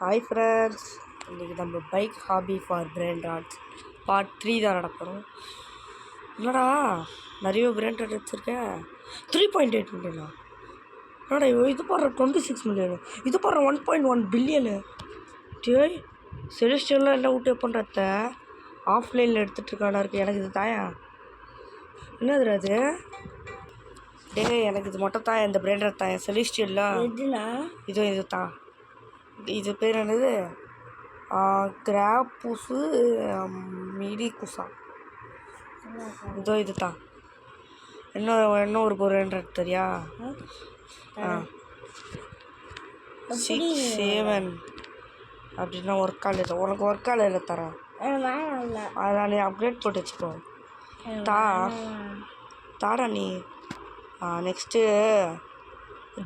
Hi friends, இன்றைக்கி நம்ம bike hobby for brain rots part 3 தான் நடக்கிறோம். என்னடா நிறைய பிரெயின் ராட் வச்சுருக்கேன். 3.8 மில்லியனா? என்னடா இது போடுற 26 மில்லியனு, இது போடுற 1.1 பில்லியனு. டேய் செலிஸ்டியெல்லாம் என்ன விட்டு பண்ணுறத ஆஃப்லைனில் எடுத்துகிட்ருக்கானா இருக்குது. எனக்கு இது தாயா என்னது அது? டே எனக்கு இது மட்டும் தான், இந்த பிரெயின் ராட் தான் செலிஸ்டியல்லாம். இது தான். இது பேர் என்னது? கிராப்புஸு மிடிகுசா. இது தான். என்ன ஒரு பொருள் தெரியா? 6-7 அப்படின்னா ஒர்க் ஆகல. உனக்கு ஒர்க் ஆகல தரேன். அதான் நீ அப்கிரேட் போட்டு வச்சுக்கோ. தாடா நீ. நெக்ஸ்ட்டு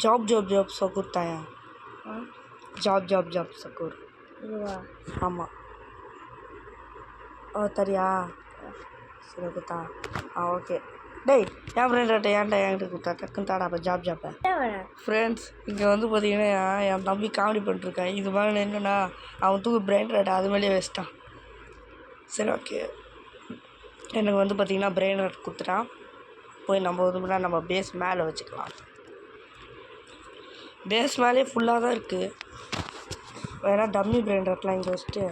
ஜாப் சக்கூர் தாயா. ஜாப் சக்கூர். ஆமாம் தரியா? சரி கொடுத்தா. ஓகே. டேய் என் ஃப்ரெண்ட் ஏன்டா என்கிட்ட கொடுத்தா? டக்குன்னு தாடா. அப்போ ஜாப்பை ஃப்ரெண்ட்ஸ் இங்கே வந்து பார்த்தீங்கன்னா என் தம்பி காமெடி பண்ணிட்டுருக்கான். இது மேலே என்னென்னா அவன் தூக்கு பிரெயின் ராட் அது மேலேயே வச்சிட்டான். சரி ஓகே, எனக்கு வந்து பார்த்திங்கன்னா பிரெயின் ராட் கொடுத்துட்டான். போய் நம்ம வந்து நம்ம பேஸ் மேலே வச்சுக்கலாம். பேஸ் மேலே ஃபுல்லாக தான் இருக்குது. வேணா டம்மி பிரெயின் ராட்லாம் இங்கே வச்சுட்டு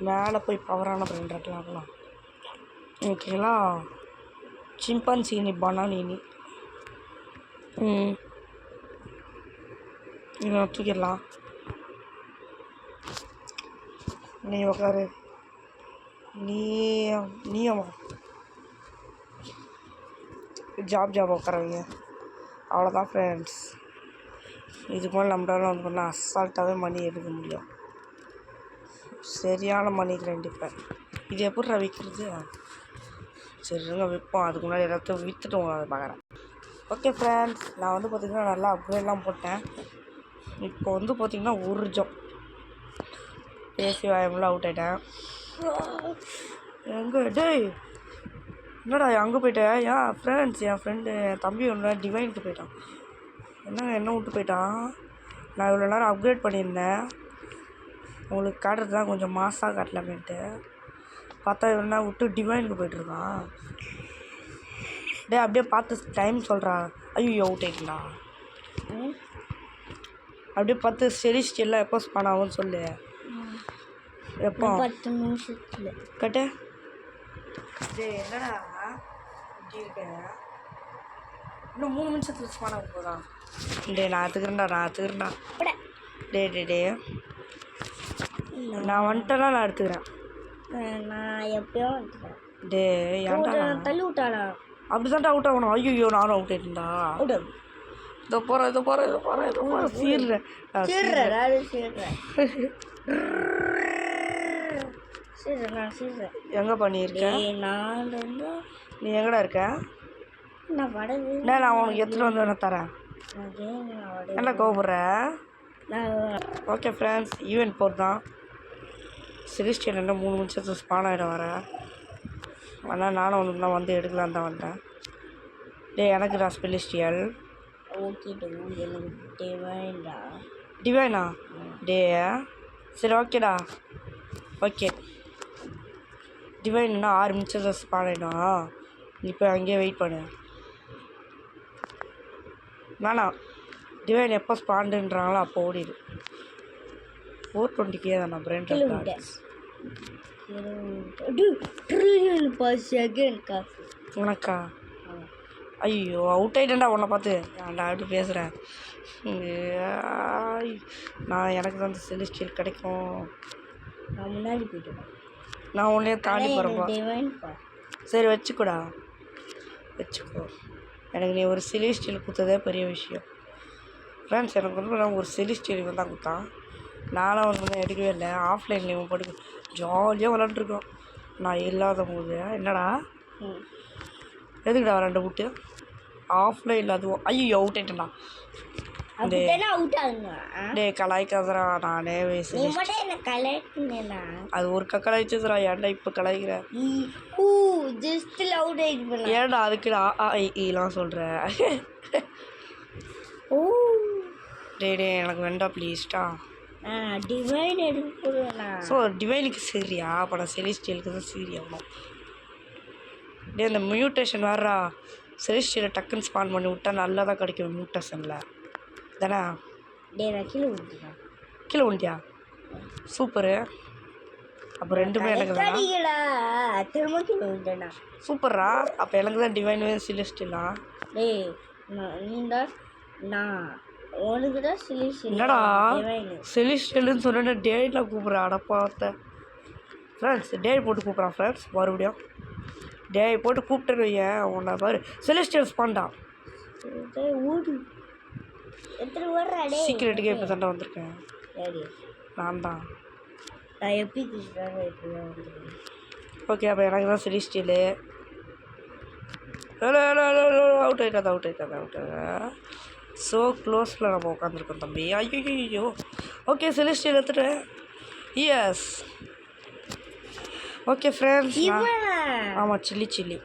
மேலே போய் பவரான பிரெயின் ராட்லாம் ஆகலாம். ஓகேங்களா? சிம்பன்சீனி பனானீனி தூக்கிடலாம். நீ உட்காரு. நீயும் ஜாப் உட்காருவீங்க. அவ்வளோதான் ஃப்ரெண்ட்ஸ். இதுக்கு மேலே நம்மளால வந்து பண்ணால் அசால்ட்டாகவே மணி எடுக்க முடியும். சரியான மணி கண்டிப்பாக. இது எப்படி விற்கிறது? சரிங்க விற்போம். அதுக்கு முன்னாடி எல்லாத்தையும் விற்றுட்டு உங்களை அதை பார்க்குறேன். ஓகே ஃப்ரெண்ட்ஸ், நான் வந்து பார்த்திங்கன்னா நல்லா அப்கிரேட்லாம் போட்டேன். இப்போ வந்து பார்த்திங்கன்னா உருஜம் பேசி வாயமெல்லாம் அவுட் ஆகிட்டேன். எங்கே டேய் என்னடா அங்கே போயிட்டேன்? என் ஃப்ரெண்டு என் தம்பி ஒன்று டிவைனுக்கு போயிட்டான். என்ன விட்டு போயிட்டான்? நான் இவ்வளோ நேரம் அப்கிரேட் பண்ணியிருந்தேன். உங்களுக்கு காட்டுறது தான் கொஞ்சம் மாசாக காட்டலாமேன்ட்டு பார்த்தா இவ்வளோ நேரம் விட்டு டிவைனுக்கு போய்ட்டுருக்கான். டே அப்படியே பார்த்து டைம் சொல்கிறா. ஐயோ அவுட் ஆகிட்டா. அப்படியே பார்த்து செலிஸ்டியெல்லாம் எப்போ ஸ்பான் ஆகும்னு சொல்லு. எப்போ? 10 நிமிஷத்தில் கட்ட. டே என்னடா இப்படி இருக்க? இன்னும் 3 நிமிஷத்தில் ஸ்பான் ஆக போதா? டே நான் எடுத்துக்கிறேன்டா. டே நான் வந்துட்டேன்னா நான் எடுத்துக்கிறேன். நான் எப்பயோ வந்துட்டேன். டே ஏன்டா தள்ளி விட்டாடா? அப்படி தான்டா அவுட் ஆகணும். ஐயோ நானும் அவுட் ஆகிட்டேன்டா. இதோ போகிறேன் சீர்றேன். எங்கே பண்ணியிருக்கேன்? நீ எங்கடா இருக்க? நான் உனக்கு எடுத்துகிட்டு வந்து என்ன தரேன். என்ன கோபுற? ஓகே ஃப்ரெண்ட்ஸ், ஈவெண்ட் போர் தான். செலிஸ்டியல் என்ன 3 நிமிஷத்துக்கு ஸ்பான் ஆகிட வரேன். ஆனால் நானும் வந்து எடுக்கலாம் தான் வந்தேன். டே எனக்கு தான் செலிஸ்டியல். ஓகே எனக்கு டிவைனா? டே சரி ஓகேடா. ஓகே டிவைன்னா 6 நிமிஷத்தில் ஸ்பான் ஆகிடும். நீ போய் அங்கேயே வெயிட் பண்ணு. வேணாம், டிவைன் எப்போ ஸ்பாண்டுன்றாங்களோ அப்போ ஓடிடு. 420K தான் பிரெயின் ராட். உனக்கா? ஐயோ அவுட் ஆகிட்டேன்டா உன்னை பார்த்து. ஏன்டா அப்படி பேசுகிறேன்? எனக்கு தான் செலிஸ்டியல் கிடைக்கும். நான் முன்னாடி போய்ட்டேன். நான் உன்னையே தாண்டி போகிறப்பா. சரி வச்சுக்கோ. எனக்கு நீ ஒரு செலிஸ்டியல் கொடுத்ததே பெரிய விஷயம். ஃப்ரெண்ட்ஸ் எனக்கு வந்து நான் ஒரு செலிஸ்டியல் இவன் தான் கொடுத்தான். நானும் வந்து எடுக்கவே இல்லை. ஆஃப்லைனில் இவன் படுக்க ஜாலியாக விளாண்டுருக்கோம். நான் இல்லாத போது என்னடா எதுக்குடா 2 விட்டு ஆஃப்லைனில் அதுவும். ஐயோ அவுட் ஆகிட்டேன்டா. டே கலாய்க்காதரா. நானே அது ஒரு கலாய்ச்சதுரா. ஏன்டா இப்போ கலாய்க்கிற? ஏன்டா அதுக்கு ஆலாம் சொல்கிற? டே எனக்கு வேண்டாம் ப்ளீஸ்டா. டிவைன் எடுக்கணும்ண்ணா. ஸோ டிவைனுக்கு சரியா அப்போ நான் செலிஸ்டியலுக்கு தான் சரி ஆகணும். டே அந்த மியூட்டேஷன் வேறா செலிஸ்டியலை டக்குன்னு ஸ்பான் பண்ணி விட்டா நல்லா தான் கிடைக்கும் மியூட்டேஷனில் தானே. நான் கீழே விட்டுட்டேன். கீழே உண்டியா சூப்பரு. அப்போ ரெண்டுமே எனக்கு தான் திரும்ப கீழே விட்டேண்ணா. சூப்பர்ரா. அப்போ எனக்கு தான் டிவைன் செலிஸ்டியலா. டேய் நீண்டா நான் உனக்கு தான் என்னடா செலிஸ்டியல்னு சொன்ன டேயில் கூப்பிட்றேன். அடப்பாத்த ஃப்ரெண்ட்ஸ் டே போட்டு கூப்பிட்றான் ஃப்ரெண்ட்ஸ். மறுபடியும் டே போட்டு கூப்பிட்டு வையன் உன்னை பாரு செலிஸ்டியல் ஸ்பான்டா. ஊடு எத்தனை ஓடுறா டே. சீக்கிரட்டுக்கே இப்போ சண்டை வந்திருக்கேன் நான் தான். நான் எப்படி இப்படிதான் வந்துருக்கேன். ஓகே அப்போ எனக்கு தான் செலிஸ்டியலு. அவுட் ஆகிட்டா. ஸோ க்ளோஸில் நம்ம உட்காந்துருக்கோம் தம்பி. ஐயோ ஓகே செலிஸ்டியல் எடுத்துட்டேன். S okay friends. ஆமாம் சில்லி.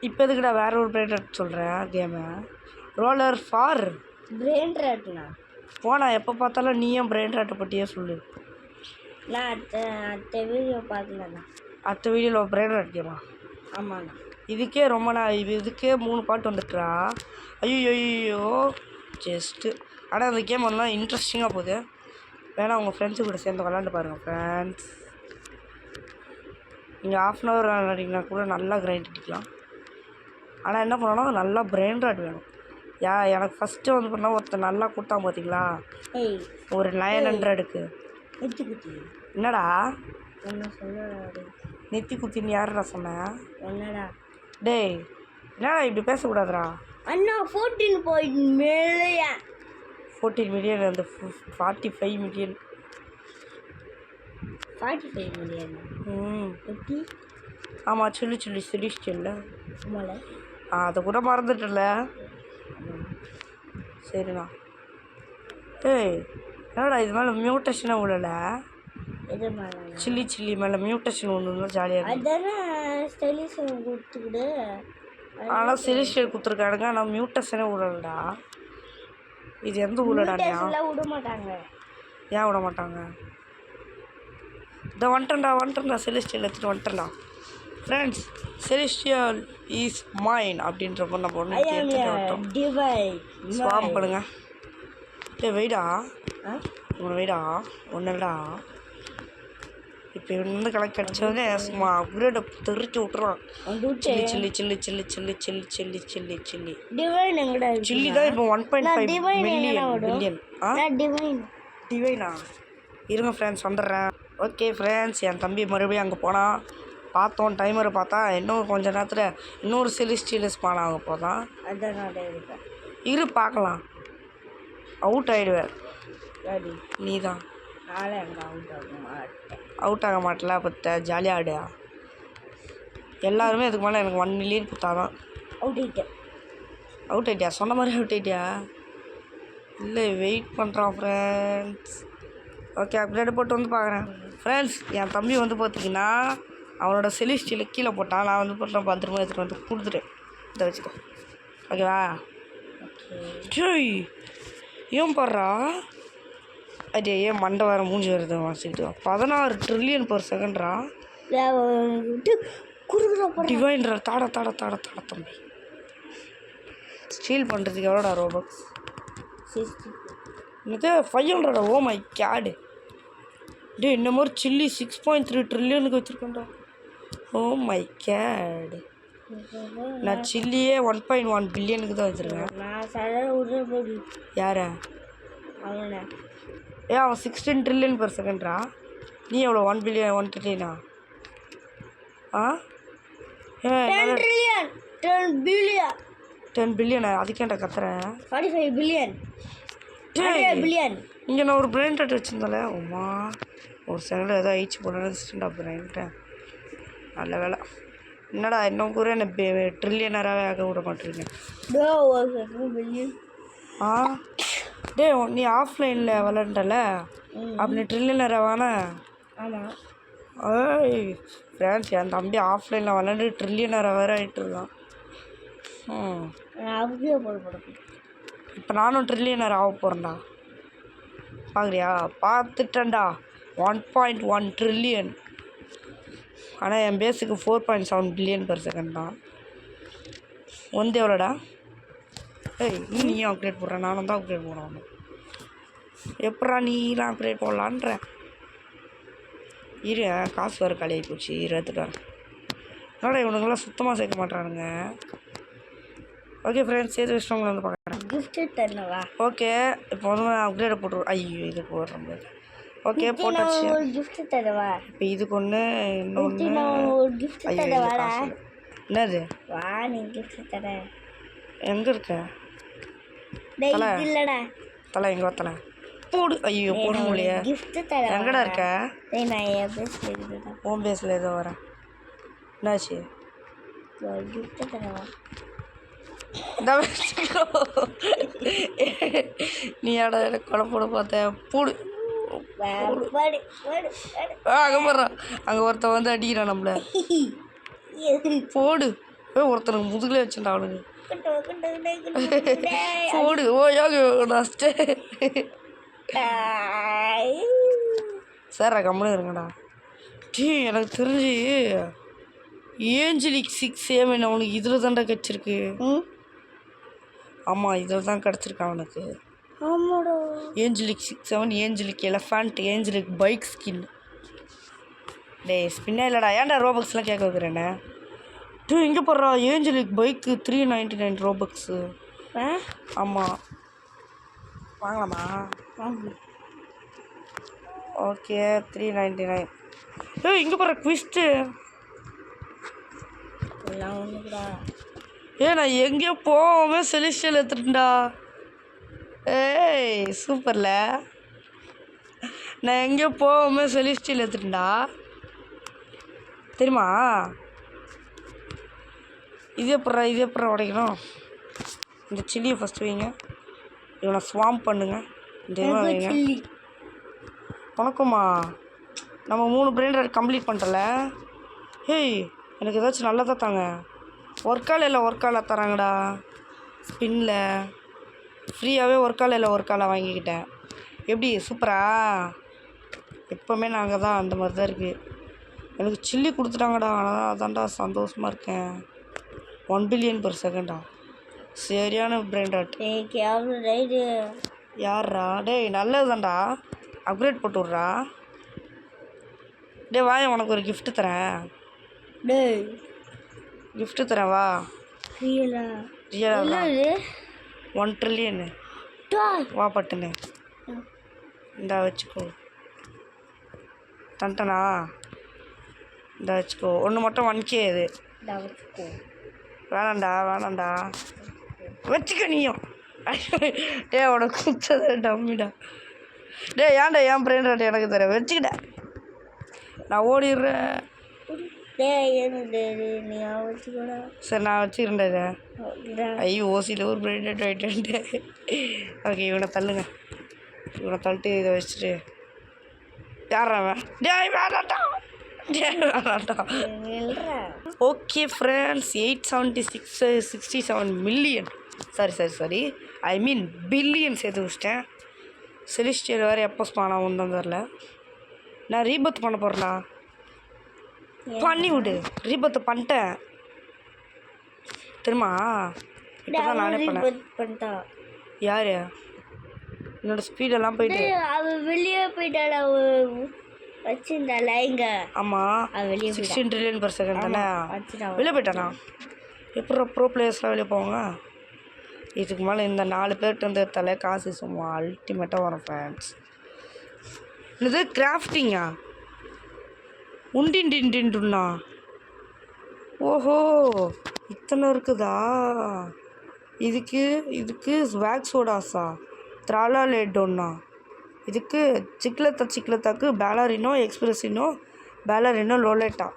இப்போ எதுக்குடா வேற ஒரு பிரெயின் ராட் சொல்கிறேன் கேமு. ரோலர் ஃபார் பிரெயின் ராட்னா போனா எப்போ பார்த்தாலும் நீயும் பிரெயின் ராட்டை பற்றியே சொல்லு. நான் அடுத்த வீடியோ பார்க்கலண்ணா. அடுத்த வீடியோவில் பிரெயின் ராட் கேமா. ஆமாண்ணா இதுக்கே ரொம்ப இதுக்கே 3 பாட்டு வந்துட்டுறா. ஐயோ ஜஸ்ட்டு. ஆனால் அந்த கேம் வந்து இன்ட்ரெஸ்டிங்காக போகுது. வேணா உங்கள் ஃப்ரெண்ட்ஸு கூட சேர்ந்து விளாண்டு பாருங்கள் ஃப்ரெண்ட்ஸ். நீங்கள் ½ hour விளாண்டிங்கன்னா கூட நல்லா கிரைண்ட் அடிக்கலாம். ஆனால் என்ன பண்ணணும் நல்லா பிரெயின் ராட் வேணும். எனக்கு ஃபஸ்ட்டு வந்து பண்ணால் ஒருத்தர் நல்லா கொடுத்தான் பார்த்தீங்களா ஒரு 900க்கு. என்னடா நெத்தி குத்தின்னு யாருடா சொன்னேன். என்னடா டேய் என்னடா இப்படி பேசக்கூடாதுடா. அண்ணா 14 பாயிண்ட் மேலேயா 14 மில்லியன் அந்த 45 மில்லியன் 45 மில்லியன். எப்படி? ஆமாம் சொல்லி செலிஸ்டியல்ல. ஆமால அதை கூட மறந்துட்டல. சரிண்ணா. ஏய் என்னடா இது மேலே மியூட்டேஷனே விடல. எது மேலே? சில்லி மேலே மியூட்டேஷன் ஒன்று ஜாலியாக இருக்கு. அதானே செலிஷன் கொடுத்துக்கிடு. ஆனால் செலிஸ்டியல் கொடுத்துருக்கானுங்க ஆனால் மியூட்டேஷனே விடலடா. இது எந்த ஊழடானே விட மாட்டாங்க. ஏன் விட மாட்டாங்க? இதை வந்துட்டேன்டா செலிஸ்டியல் எடுத்துகிட்டு வந்துட்டேன்டா ஃப்ரெண்ட்ஸ். செலிஸ்டியல் இஸ் மைன் அப்படின்றப்போ நம்ம ஒன்று ஸ்வாம் பண்ணுங்க. வெயிடா வெயிடா ஒன்றுடா. இப்போ வந்து கலெக்ட் அடித்தோடனே சும்மா அப்கிரேடை தெரிச்சு விட்ருவான். சில்லி சில்லி தான் இப்போ 1.5 பில்லியன். டிவைனா இருங்க ஃப்ரெண்ட்ஸ் வந்துடுறேன். ஓகே ஃப்ரெண்ட்ஸ் என் தம்பி மறுபடியும் அங்கே போனால் பார்த்தோம். டைமரை பார்த்தா இன்னும் கொஞ்சம் நேரத்தில் இன்னொரு செலிஸ்டியல் ஸ்பான் ஆக போதான். இரு பார்க்கலாம். அவுட் ஆகிடுவேன் நீ தான். அவுட் ஆக மாட்டல பத்த ஜாலியாக ஆடியா. எல்லாருமே அதுக்கு மேலே எனக்கு 1 மில்லியன் கொடுத்தாதான். அவுட் ஆகிட்டியா சொன்ன மாதிரி அவுட் ஆகிட்டியா? இல்லை வெயிட் பண்ணுறான் ஃப்ரெண்ட்ஸ். ஓகே அப்கிரேட் போட்டு வந்து பார்க்குறேன் ஃப்ரெண்ட்ஸ். என் தம்பி வந்து பார்த்தீங்கன்னா அவனோட செலிஸ்டியில் கீழே போட்டான். நான் வந்து போட்டேன் பத்திரமா எடுத்துகிட்டு வந்து கொடுத்துட்டேன். இதை வச்சுக்கோ ஓகேவா? ஜோய் ஏன் பாடுறா அது ஏன் மண்டை வேறு மூஞ்சி வருது வாசிக்கிட்டு 16 ட்ரில்லியன் பர் செகண்ட்ரா. டிவைன்ரா தாட தம்பி. ஸ்டீல் பண்ணுறதுக்கு எவ்வளோடா ரோபக்ஸ்? இது 500. ஓ மை கேடு. டே இந்த மாதிரி சில்லி 6.3 ட்ரில்லியனுக்கு வச்சுருக்கேன்டா. ஓ மை கேடு. நான் சில்லியே 1.1 பில்லியனுக்கு தான் வச்சுருக்கேன். யாரா? அவன் 16 ட்ரில்லியன் பர் செகண்ட்ரா. நீ எவ்வளோ 1 பில்லியன் 1 ட்ரில்லியனா? 10 பில்லியனா? அதுக்கேண்டா கத்துறேன். 45 பில்லியன். இங்கே நான் ஒரு பிரெயின் ராட் வச்சுருந்தாலே உமா ஒரு செகண்ட் ஏதோ ஆயிடுச்சு போனேன்டா பிரெயின்ட்ட. நல்ல வேலை. என்னடா இன்னும் கூட என்ன ட்ரில்லியனராகவே ஆக விட மாட்டேங்க. டே நீ ஆஃப்லைனில் விளாண்டல அப்படி ட்ரில்லியனராவானா? ஆமாம். ஏய் ஃப்ரெண்ட்ஸ் என் தம்பி ஆஃப்லைனில் விளாண்டு ட்ரில்லியனராக வேறு ஆகிட்டு இருக்கான். இப்போ நானும் ட்ரில்லியனர் ஆக போகிறேன்டா. பார்க்குறியா? பார்த்துட்டேன்டா. 1.1 ட்ரில்லியன். ஆனால் என் பேஸுக்கு 4.7 பில்லியன் பெர் செகண்ட் தான். வந்து எவ்வளோடா? ஏய் நீயும் அப்கிரேட் போடுற, நானும் தான் அப்கிரேட் போடுறேன். எப்படா நீலாம் அப்கிரேட் போடலான்ற? இரு, காசு வர காலியாகி போச்சு. எடுத்துட்டு வரேன். என்னடா இவனுங்களாம் சுத்தமாக சேர்க்க மாட்டானுங்க. ஓகே ஃப்ரெண்ட்ஸ், சேர்த்து வச்சுட்டு வந்து பார்க்குறேன். கிஃப்ட் தரவா? ஓகே, இப்போ வந்து அப்கிரேட் போட்டு. ஐயோ இது போடுற முடியாது. ஓகே போட்டாச்சு. கிஃப்ட் தரவா? இப்போ இதுக்கு ஒன்று, இன்னொன்று. கிஃப்ட் ஐயோ தரவாடா? என்னது? வா, நீ கிஃப்ட் தர. எங்கே இருக்க டேய் இல்லடா. தலை எங்கே தலை போடு. ஐயோ போட முடியலையே. கிஃப்ட் தர. எங்கடா இருக்க? டேய் நான் என் பேஸ்ல இருக்கேன்டா. உன் பேஸில் ஏதோ வரேன். என்னாச்சு? கிஃப்ட் தரவா? நீ ஆட எனக்கு கொலை போட பார்த்த. போடு. வாடி அங்கே போடுறான். அங்கே ஒருத்தன் வந்து அடிக்கிறான் நம்மள. போடு. ஒருத்தனுக்கு முதுகுலே வச்சுட்டா அவனுக்கு. போடு. ஓ யோகி நஷ்டே. சார் கம்முன்னு இருங்கடா. டீ எனக்கு தெரிஞ்சு ஏஞ்சலிக் 6 அவனுக்கு இதில் தான்டா கிடச்சிருக்கு. ஆமாம் இதில் தான் கிடச்சிருக்கு அவனுக்கு. ஆமாடா. Angelic 6 angelic elephant, angelic bike skin. டேய் ஸ்பின்னா இல்லைடா. ஏன்டா ரோபக்ஸ்லாம் கேட்க வைக்கிறேண்ணே? டூ இங்கே போடுறா. ஏஞ்சலிக் பைக்கு 399 ரோபக்ஸு. ஆமாம் வாங்கலாமா? ஓகே 399. ஏய் இங்கே போடுற ட்விஸ்ட்டு. நான் எங்கேயோ போகாம செலிஸ்டியல் எடுத்துட்டேன்டா. ஏய் சூப்பரில். நான் எங்கேயோ போகாம செலிஸ்டியல் எடுத்துட்டேன்டா தெரியுமா? இது எப்பட்றா உடைக்கணும்? இந்த சில்லியை ஃபஸ்ட்டு வைங்க. இவனை ஸ்வாம் பண்ணுங்க. இந்த இவன் வைங்க. வணக்கம்மா. நம்ம 3 பிரெயின் ராட் கம்ப்ளீட் பண்ணிட்டல. ஹேய் எனக்கு ஏதாச்சும் நல்லதாக தாங்க. ஒர்க்கால் தராங்கடா. ஸ்பின்னில் ஃப்ரீயாகவே ஒர்க்கால் வாங்கிக்கிட்டேன். எப்படி சூப்பரா? எப்போவுமே நாங்கள் தான் அந்த மாதிரி தான் இருக்குது. எனக்கு சில்லி கொடுத்துட்டாங்கடா. ஆனால் அதான்டா சந்தோஷமாக இருக்கேன். 1 பில்லியன் பெர் செகண்டா. சரியான பிரெயின் ராட். யார்ரா? டேய் நல்லது தான்டா. அப்கிரேட் போட்டு விட்றா. டே வாய, உனக்கு ஒரு கிஃப்ட்டு தரேன். டேய் கிஃப்ட்டு தரேன் வா. ரியலா? 1 ட்ரில்லியன். வா பட்டுன்னு இந்தா வச்சுக்கோ. தண்டனா இந்தா வச்சுக்கோ. ஒன்று மட்டும் 1K இது. வேணாண்டா வச்சுக்க நீயும். டே உனக்கு குச்சது டம்மிடா. டே ஏன்டா ஏன் பிரெயின் ராட் எனக்கு தர? வச்சுக்கிட்ட நான் ஓடிடுறேன். சரி நான் வச்சுக்கிறேன்டா இதை. ஐயோ ஓசியில் ஒரு பிரெயின் ராட் ஆகிட்டேன்ட்டு. ஓகே இவனை தள்ளுங்க. இவனை தள்ளிட்டு இதை வச்சுட்டு யாராவன்? Okay friends, 867 million sorry I mean billion சேர்த்து வச்சிட்டேன். செலிஸ்டியல் வேறு எப்போ ஸ்பான் ஆகும் தான் தெரில. நான் ரீபத் பண்ண போகிறேன்டா. பண்ணி விடு. ரீபத்து பண்ணிட்டேன் தெரியுமா? இப்போ தான் நானே பண்ணேன். யார்? என்னோட ஸ்பீடெல்லாம் போயிட்டு அவள் வெளியே போயிட்டாளா? வச்சிருந்தாளா இங்கே? ஆமாம் 16 ட்ரில்லியன் பெர் செகண்ட் தானே. வெளியே போயிட்டானா? எப்படி ப்ரோ பிளேயர்ஸ்லாம் வெளியே போவாங்க? இதுக்கு மேலே இந்த 4 பேர்கிட்ட வந்து எடுத்தாலே காசு சும்மா அல்டிமேட்டாக வரும் ஃப்ரெண்ட்ஸ். இது கிராஃப்டிங்கா? உண்டின்டின்டின்டுண்ணா. ஓஹோ இத்தனை இருக்குதா? இதுக்கு வேக்ஸ் சோடாஸா? த்ராலா லேட்டோண்ணா. இதுக்கு சிக்லத்தாக்கு பேலரினோ எக்ஸ்பிரஸினோ பேலரினோ லோலேட்டா.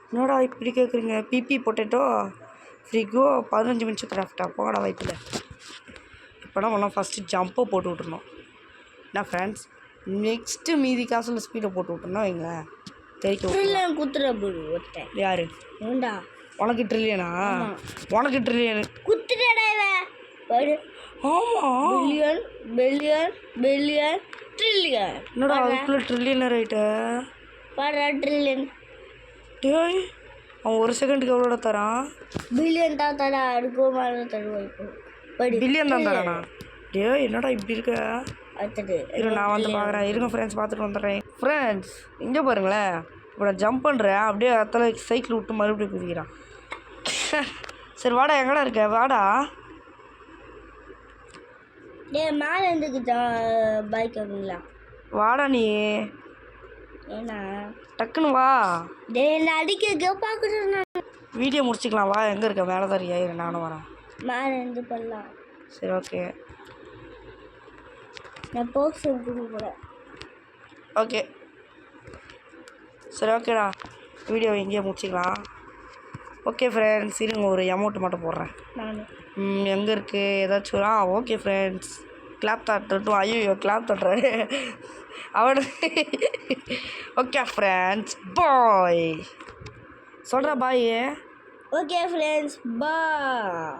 என்னடா இப்படி கேட்குறீங்க? பிபி பொட்டேட்டோ ஃப்ரிகோ 15 நிமிஷம் கிராஃப்டா? போகடா வயிற்றுல. இப்போனா ஒன்றா ஃபஸ்ட்டு ஜம்பை போட்டு விட்ருணும். என்ன ஃப்ரெண்ட்ஸ், நெக்ஸ்ட்டு மீதி காசில் ஸ்பீடை போட்டு விட்டோம்னா வைங்களேன் தெரிவிக்க குத்துற. யார்? உனக்கு ட்ரில்லியனா? உனக்கு ட்ரில்லியனு குத்துட்டடா. ஆமாம். Billion billion billion trillion. என்னடா அதுக்குள்ளே ட்ரில்லியனர் ரைட்டு? பாடுறா ட்ரில்லியன். டேய் அவன் ஒரு செகண்டுக்கு எவ்வளோட தரான்? பில்லியன் தான் தடா அடுக்கும் மேலே தருவாய் இப்போ. படி பில்லியன் தான் தரானா? டேய் என்னடா இப்படி இருக்க? அடுத்தது இரு நான் வந்து பார்க்குறேன். இருங்க ஃப்ரெண்ட்ஸ், பார்த்துட்டு வந்துடுறேன். ஃப்ரெண்ட்ஸ் இங்கே பாருங்களேன், இப்போ நான் ஜம்ப் பண்ணுறேன், அப்படியே அத்தனை சைக்கிள் விட்டு மறுபடியும் குதிக்கிறான். சரி வாடா, எங்கடா இருக்க? வாடா. மேலே இருந்துக்கு பைக் அப்படிங்களா? வாடா நீ, ஏன்னா டக்குன்னு வா. என்ன அடிக்க பார்க்குறேன் நான். வீடியோ முடிச்சுக்கலாம் வா. எங்கே இருக்க? மேலே தான் இருக்கியா? இரு நானும் வரேன். மேலே இருந்து பண்ணலாம். சரி ஓகே நான் போக்ஸ் எடுத்துக்க போகிறேன். ஓகே சரி ஓகேடா, வீடியோ இங்கேயே முடிச்சிக்கலாம். ஓகே ஃப்ரெண்ட்ஸ், இருங்க ஒரு அமௌண்ட்டு மட்டும் போடுறேன். நான் எங்கே இருக்குது ஏதாச்சும்? ஓகே ஃப்ரெண்ட்ஸ், கிளாப் தட்டட்டும். ஐயோ கிளாப் தட்டுறாரு அவனு. ஓகே ஃப்ரெண்ட்ஸ் பாய் சொல்கிறா பாய். Okay friends bye.